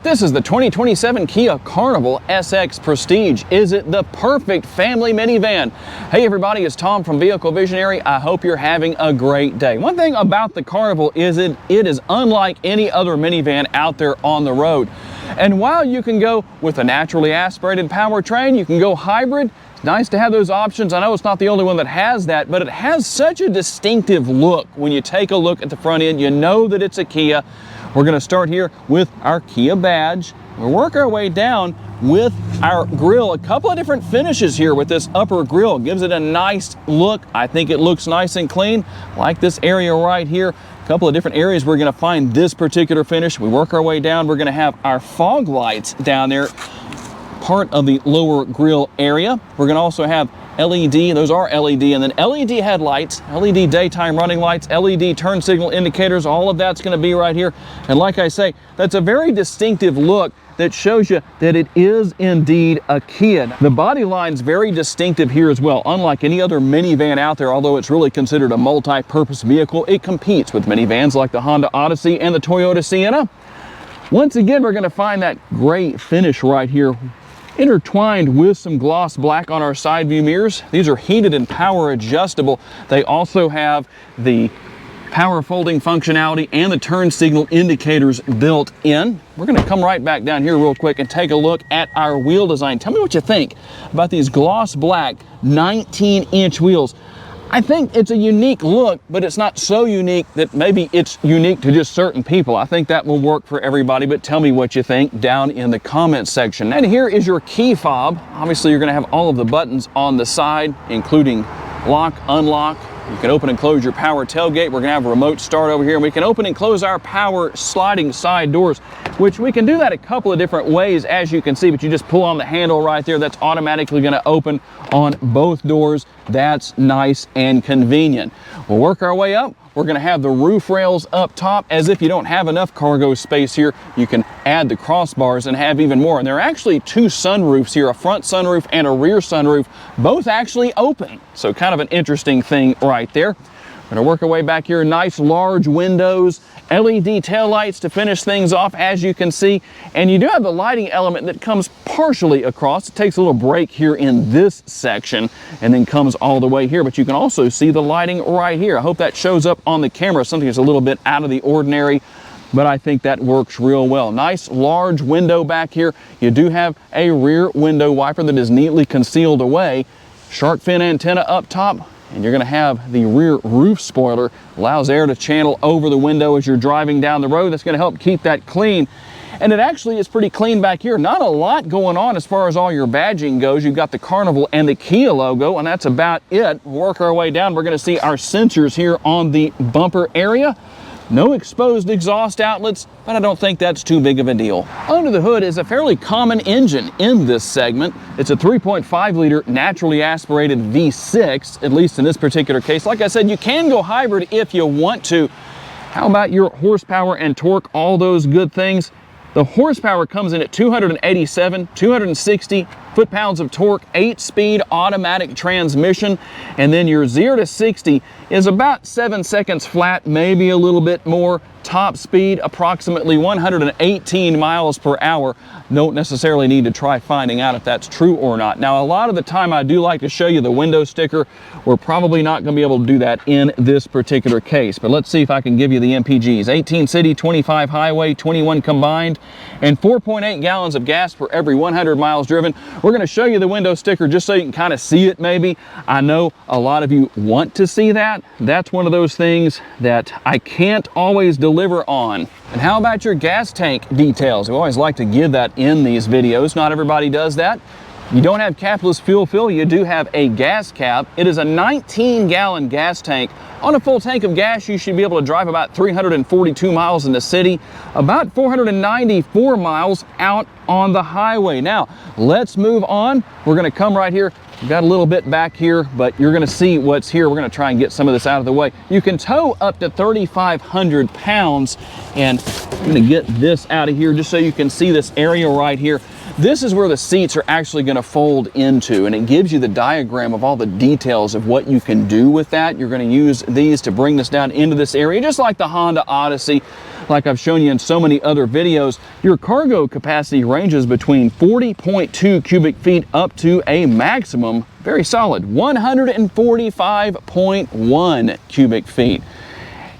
This is the 2027 Kia Carnival SX Prestige. Is it the perfect family minivan? Hey everybody, it's Tom from Vehicle Visionary. I hope you're having a great day. One thing about the Carnival is it is unlike any other minivan out there on the road. And while you can go with a naturally aspirated powertrain, you can go hybrid. It's nice to have those options. I know it's not the only one that has that, but it has such a distinctive look. When you take a look at the front end, you know that it's a Kia. We're going to start here with our Kia badge. We'll work our way down with our grille. A couple of different finishes here with this upper grille. Gives it a nice look. I think it looks nice and clean. Like this area right here. A couple of different areas we're going to find this particular finish. We work our way down. We're going to have our fog lights down there, part of the lower grille area. We're going to also have LED, those are LED, and then LED headlights, LED daytime running lights, LED turn signal indicators, all of that's going to be right here. And like I say, that's a very distinctive look that shows you that it is indeed a Kia. The body line's very distinctive here as well. Unlike any other minivan out there, although it's really considered a multi-purpose vehicle, it competes with minivans like the Honda Odyssey and the Toyota Sienna. Once again, we're going to find that gray finish right here, intertwined with some gloss black on our side view mirrors. These are heated and power adjustable. They also have the power folding functionality and the turn signal indicators built in. We're going to come right back down here real quick and take a look at our wheel design. Tell me what you think about these gloss black 19-inch wheels. I think it's a unique look, but it's not so unique that maybe it's unique to just certain people. I think that will work for everybody, but tell me what you think down in the comments section. And here is your key fob. Obviously, you're going to have all of the buttons on the side, including lock, unlock. You can open and close your power tailgate. We're going to have a remote start over here, and we can open and close our power sliding side doors, which we can do that a couple of different ways, as you can see, but you just pull on the handle right there. That's automatically going to open on both doors. That's nice and convenient. We'll work our way up. We're going to have the roof rails up top. As if you don't have enough cargo space here, you can add the crossbars and have even more. And there are actually two sunroofs here, a front sunroof and a rear sunroof, both actually open. So kind of an interesting thing right there. We're going to work our way back here. Nice large windows, LED taillights to finish things off, as you can see. And you do have the lighting element that comes partially across. It takes a little break here in this section and then comes all the way here. But you can also see the lighting right here. I hope that shows up on the camera. Something that's a little bit out of the ordinary, but I think that works real well. Nice large window back here. You do have a rear window wiper that is neatly concealed away. Shark fin antenna up top. And you're going to have the rear roof spoiler. Allows air to channel over the window as you're driving down the road. That's going to help keep that clean. And it actually is pretty clean back here. Not a lot going on as far as all your badging goes. You've got the Carnival and the Kia logo, and that's about it. We'll work our way down. We're going to see our sensors here on the bumper area. No exposed exhaust outlets, but I don't think that's too big of a deal. Under the hood is a fairly common engine in this segment. It's a 3.5-liter naturally aspirated V6, at least in this particular case. Like I said, you can go hybrid if you want to. How about your horsepower and torque, all those good things? The horsepower comes in at 287, 260 foot-pounds of torque, 8-speed automatic transmission, and then your 0 to 60 is about 7 seconds flat, maybe a little bit more. Top speed, approximately 118 miles per hour. Don't necessarily need to try finding out if that's true or not. Now, a lot of the time I do like to show you the window sticker. We're probably not going to be able to do that in this particular case, but let's see if I can give you the MPGs. 18 city, 25 highway, 21 combined, and 4.8 gallons of gas for every 100 miles driven. We're going to show you the window sticker just so you can kind of see it maybe. I know a lot of you want to see that. That's one of those things that I can't always deliver on. And how about your gas tank details? We always like to give that in these videos. Not everybody does that. You don't have capless fuel fill, you do have a gas cap. It is a 19-gallon gas tank. On a full tank of gas, you should be able to drive about 342 miles in the city, about 494 miles out on the highway. Now, let's move on. We're going to come right here. We've got a little bit back here, but you're going to see what's here. We're going to try and get some of this out of the way. You can tow up to 3,500 pounds, and I'm going to get this out of here just so you can see this area right here. This is where the seats are actually going to fold into, and it gives you the diagram of all the details of what you can do with that. You're going to use these to bring this down into this area, just like the Honda Odyssey, like I've shown you in so many other videos. Your cargo capacity ranges between 40.2 cubic feet up to a maximum, very solid, 145.1 cubic feet.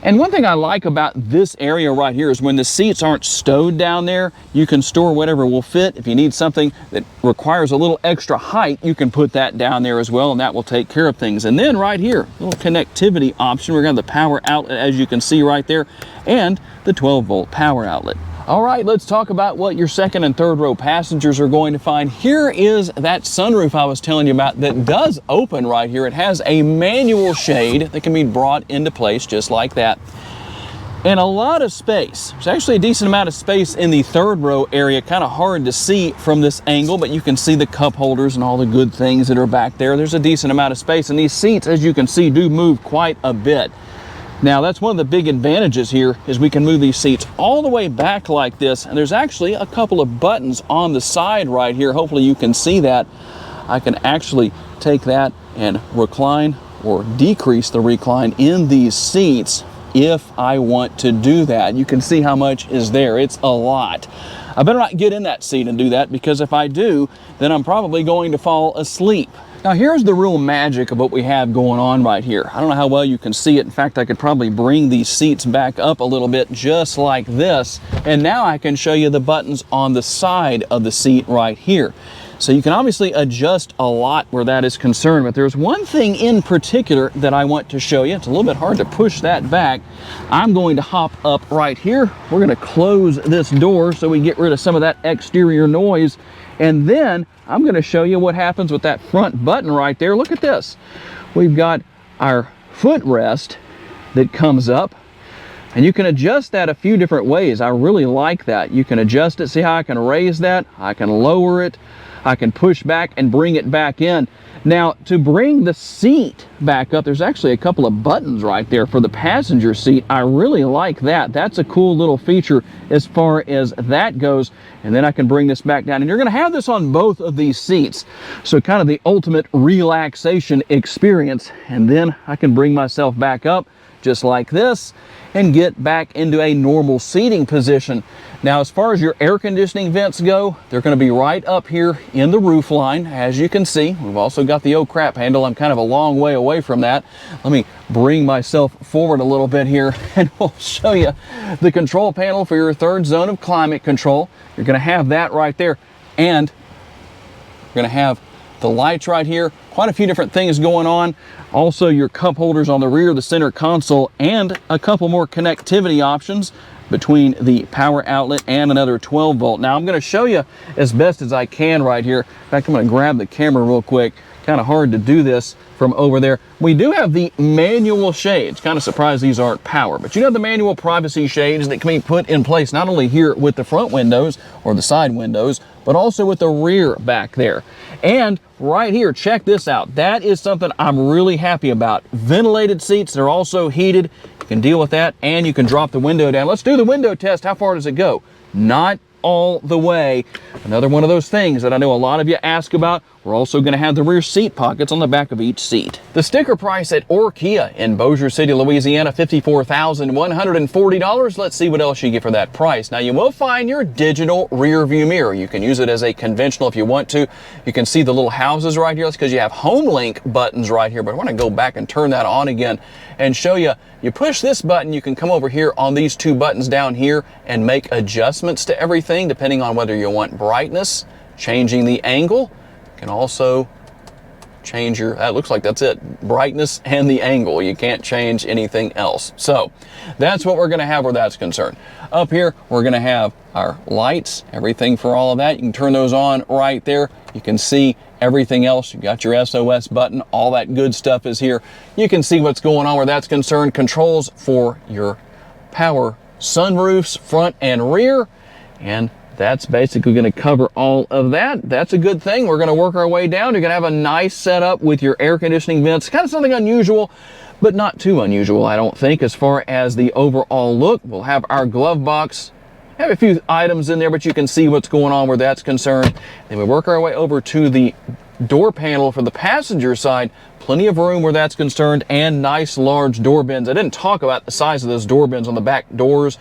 And one thing I like about this area right here is when the seats aren't stowed down there, you can store whatever will fit. If you need something that requires a little extra height, you can put that down there as well, and that will take care of things. And then right here, little connectivity option. We're going to have the power outlet, as you can see right there, and the 12-volt power outlet. All right, let's talk about what your second and third row passengers are going to find. Here is that sunroof I was telling you about that does open right here. It has a manual shade that can be brought into place just like that. And a lot of space. There's actually a decent amount of space in the third row area. Kind of hard to see from this angle, but you can see the cup holders and all the good things that are back there. There's a decent amount of space, and these seats, as you can see, do move quite a bit. Now, that's one of the big advantages here is we can move these seats all the way back like this, and there's actually a couple of buttons on the side right here. Hopefully you can see that. I can actually take that and recline or decrease the recline in these seats if I want to do that. You can see how much is there. It's a lot. I better not get in that seat and do that, because if I do, then I'm probably going to fall asleep. Now here's the real magic of what we have going on right here. I don't know how well you can see it. In fact, I could probably bring these seats back up a little bit just like this. And now I can show you the buttons on the side of the seat right here. So you can obviously adjust a lot where that is concerned, but there's one thing in particular that I want to show you. It's a little bit hard to push that back. I'm going to hop up right here. We're going to close this door so we get rid of some of that exterior noise. And then I'm going to show you what happens with that front button right there. Look at this. We've got our footrest that comes up, and you can adjust that a few different ways. I really like that. You can adjust it. See how I can raise that? I can lower it. I can push back and bring it back in. Now, to bring the seat back up, there's actually a couple of buttons right there for the passenger seat. I really like that. That's a cool little feature as far as that goes. And then I can bring this back down. And you're going to have this on both of these seats. So kind of the ultimate relaxation experience. And then I can bring myself back up just like this and get back into a normal seating position. Now, as far as your air conditioning vents go, they're going to be right up here in the roof line, as you can see. We've also got the oh crap handle. I'm kind of a long way away from that. Let me bring myself forward a little bit here, and we'll show you the control panel for your third zone of climate control. You're going to have that right there, and you're going to have the lights right here. Quite a few different things going on. Also, your cup holders on the rear of the center console, and a couple more connectivity options between the power outlet and another 12 volt. Now I'm going to show you as best as I can right here. In fact, I'm going to grab the camera real quick. Kind of hard to do this from over there. We do have the manual shades. Kind of surprised these aren't power, but you know the manual privacy shades that can be put in place not only here with the front windows or the side windows, but also with the rear back there. And right here, check this out. That is something I'm really happy about. Ventilated seats, they're also heated. You can deal with that, and you can drop the window down. Let's do the window test. How far does it go? Not all the way. Another one of those things that I know a lot of you ask about. We're also going to have the rear seat pockets on the back of each seat. The sticker price at Kia in Bossier City, Louisiana, $54,140. Let's see what else you get for that price. Now, you will find your digital rear view mirror. You can use it as a conventional if you want to. You can see the little houses right here. That's because you have home link buttons right here, but I want to go back and turn that on again and show you. You push this button, you can come over here on these two buttons down here and make adjustments to everything depending on whether you want brightness, changing the angle. You can also change your, that looks like that's it, brightness and the angle. You can't change anything else. So that's what we're going to have where that's concerned. Up here, we're going to have our lights, everything for all of that. You can turn those on right there. You can see everything else. You got your SOS button, all that good stuff is here. You can see what's going on where that's concerned. Controls for your power sunroofs, front and rear, and that's basically going to cover all of that. That's a good thing. We're going to work our way down. You're going to have a nice setup with your air conditioning vents. Kind of something unusual, but not too unusual, I don't think, as far as the overall look. We'll have our glove box Have a few items in there, but you can see what's going on where that's concerned. Then we work our way over to the door panel for the passenger side. Plenty of room where that's concerned, and nice large door bins. I didn't talk about the size of those door bins on the back doors,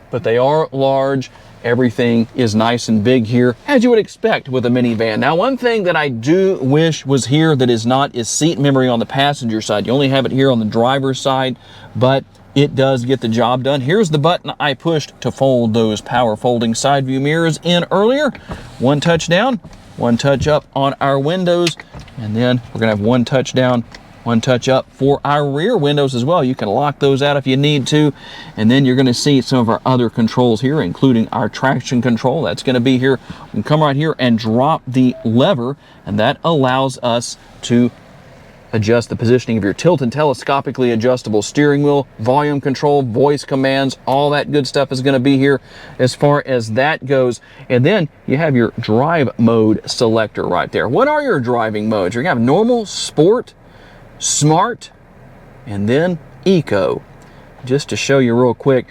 but they are large. Everything is nice and big here, as you would expect with a minivan. Now, one thing that I do wish was here that is not is seat memory on the passenger side. You only have it here on the driver's side, but it does get the job done. Here's the button I pushed to fold those power folding side view mirrors in earlier. One touch down, one touch up on our windows, and then we're gonna have one touch down, one touch up for our rear windows as well. You can lock those out if you need to. And then you're gonna see some of our other controls here, including our traction control. That's gonna be here. We can come right here and drop the lever, and that allows us to adjust the positioning of your tilt and telescopically adjustable steering wheel, volume control, voice commands, all that good stuff is gonna be here as far as that goes. And then you have your drive mode selector right there. What are your driving modes? You're gonna have normal, sport, smart, and then eco. Just to show you real quick,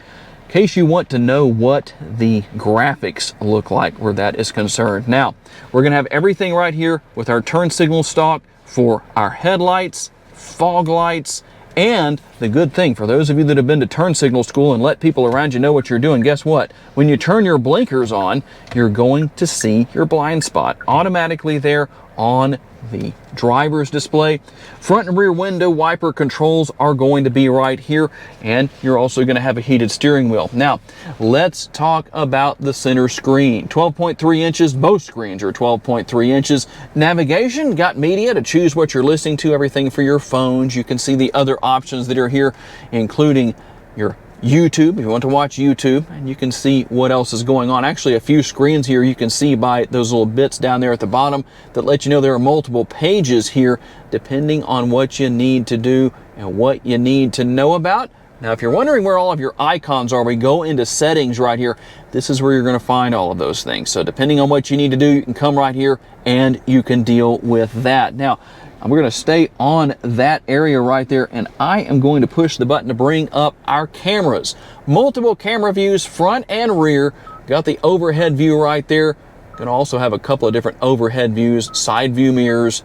in case you want to know what the graphics look like where that is concerned. Now, we're gonna have everything right here with our turn signal stalk for our headlights, fog lights, and the good thing for those of you that have been to turn signal school and let people around you know what you're doing, guess what? When you turn your blinkers on, you're going to see your blind spot automatically there on the driver's display. Front and rear window wiper controls are going to be right here, and you're also going to have a heated steering wheel. Now, let's talk about the center screen. 12.3 inches, both screens are 12.3 inches. Navigation, got media to choose what you're listening to, everything for your phones. You can see the other options that are here, including your YouTube, if you want to watch YouTube, and you can see what else is going on. Actually, a few screens here you can see by those little bits down there at the bottom that let you know there are multiple pages here depending on what you need to do and what you need to know about. Now, if you're wondering where all of your icons are, we go into settings right here. This is where you're going to find all of those things. So depending on what you need to do, you can come right here and you can deal with that. Now, we're going to stay on that area right there, and I am going to push the button to bring up our cameras. Multiple camera views, front and rear. Got the overhead view right there. Going to also have a couple of different overhead views, side view mirrors.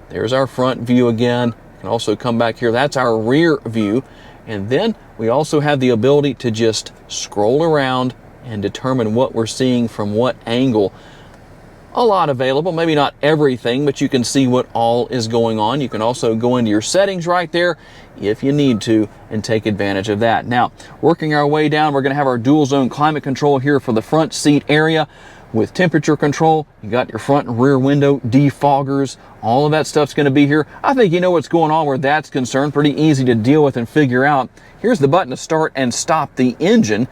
There's our front view again. You can also come back here. That's our rear view. And then we also have the ability to just scroll around and determine what we're seeing from what angle. A lot available, maybe not everything, but you can see what all is going on. You can also go into your settings right there if you need to and take advantage of that. Now, working our way down, we're going to have our dual zone climate control here for the front seat area with temperature control. You got your front and rear window defoggers. All of that stuff's going to be here. I think you know what's going on where that's concerned. Pretty easy to deal with and figure out. Here's the button to start and stop the engine.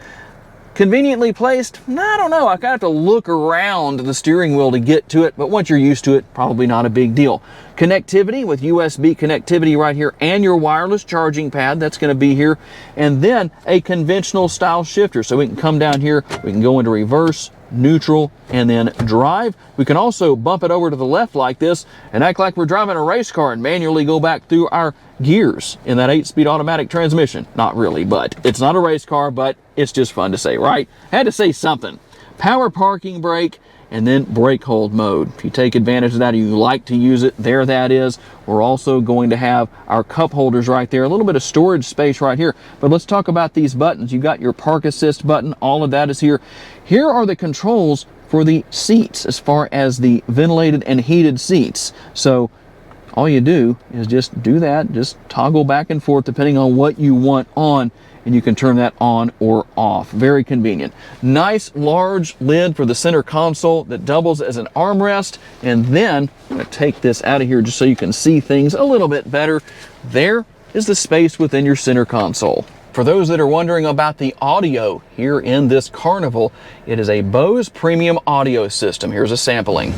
Conveniently placed? I don't know. I kind of have to look around the steering wheel to get to it, but once you're used to it, probably not a big deal. Connectivity with USB connectivity right here and your wireless charging pad, that's going to be here. And then a conventional style shifter. So we can come down here, we can go into reverse, neutral, and then drive. We can also bump it over to the left like this and act like we're driving a race car and manually go back through our gears in that 8-speed automatic transmission. Not really, but it's not a race car, but it's just fun to say, right? Had to say something. Power parking brake, and then brake hold mode. If you take advantage of that or you like to use it, there that is. We're also going to have our cup holders right there, a little bit of storage space right here. But let's talk about these buttons. You've got your park assist button, all of that is here. Here are the controls for the seats as far as the ventilated and heated seats. So all you do is just do that, just toggle back and forth depending on what you want on, and you can turn that on or off. Very convenient. Nice large lid for the center console that doubles as an armrest. And then I'm going to take this out of here just so you can see things a little bit better. There is the space within your center console. For those that are wondering about the audio here in this Carnival, it is a Bose premium audio system. Here's a sampling.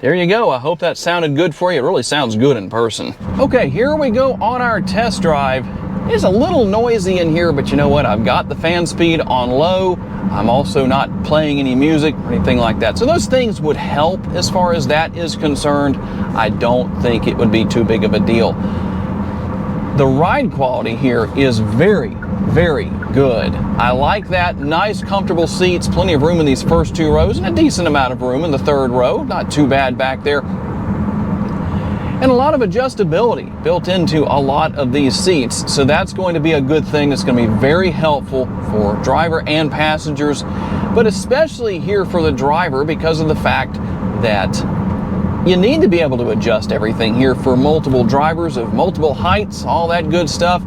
There you go. I hope that sounded good for you. It really sounds good in person. Okay, here we go on our test drive. It's a little noisy in here, but you know what? I've got the fan speed on low. I'm also not playing any music or anything like that. So those things would help as far as that is concerned. I don't think it would be too big of a deal. The ride quality here is very, very good. I like that. Nice, comfortable seats, plenty of room in these first 2 rows, and a decent amount of room in the 3rd row. Not too bad back there. And a lot of adjustability built into a lot of these seats. So that's going to be a good thing. That's going to be very helpful for driver and passengers, but especially here for the driver because of the fact that you need to be able to adjust everything here for multiple drivers of multiple heights, all that good stuff,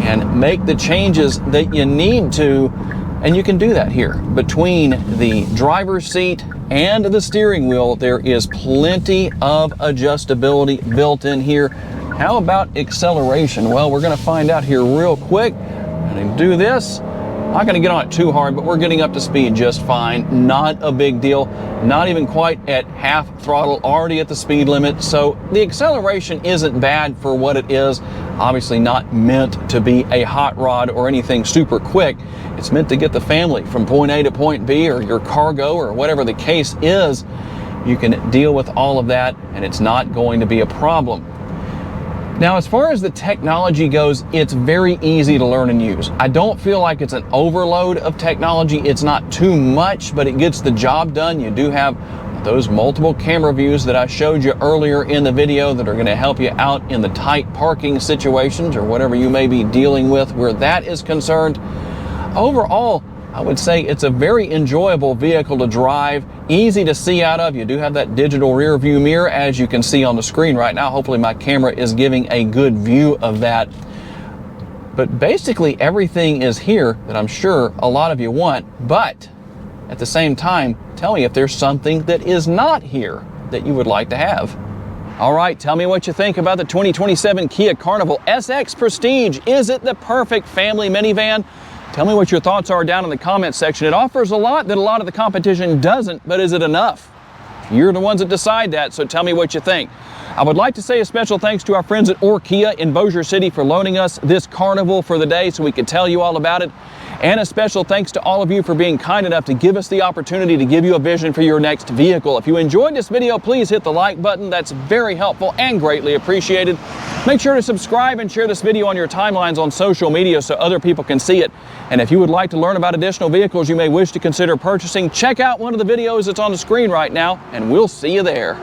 and make the changes that you need to. And you can do that here. Between the driver's seat and the steering wheel, there is plenty of adjustability built in here. How about acceleration? Well, we're going to find out here real quick. I'm going to do this. Not going to get on it too hard, but we're getting up to speed just fine. Not a big deal. Not even quite at half throttle, already at the speed limit. So the acceleration isn't bad for what it is. Obviously not meant to be a hot rod or anything super quick. It's meant to get the family from point A to point B, or your cargo, or whatever the case is. You can deal with all of that, and it's not going to be a problem. Now, as far as the technology goes, it's very easy to learn and use. I don't feel like it's an overload of technology. It's not too much, but it gets the job done. You do have those multiple camera views that I showed you earlier in the video that are going to help you out in the tight parking situations or whatever you may be dealing with where that is concerned. Overall, I would say it's a very enjoyable vehicle to drive, easy to see out of. You do have that digital rear view mirror, as you can see on the screen right now. Hopefully my camera is giving a good view of that. But basically everything is here that I'm sure a lot of you want, but at the same time, tell me if there's something that is not here that you would like to have. All right, tell me what you think about the 2027 Kia Carnival SX Prestige. Is it the perfect family minivan? Tell me what your thoughts are down in the comment section. It offers a lot that a lot of the competition doesn't, but is it enough? You're the ones that decide that, so tell me what you think. I would like to say a special thanks to our friends at Kia in Bossier City for loaning us this Carnival for the day so we could tell you all about it. And a special thanks to all of you for being kind enough to give us the opportunity to give you a vision for your next vehicle. If you enjoyed this video, please hit the like button. That's very helpful and greatly appreciated. Make sure to subscribe and share this video on your timelines on social media so other people can see it. And if you would like to learn about additional vehicles you may wish to consider purchasing, check out one of the videos that's on the screen right now, and we'll see you there.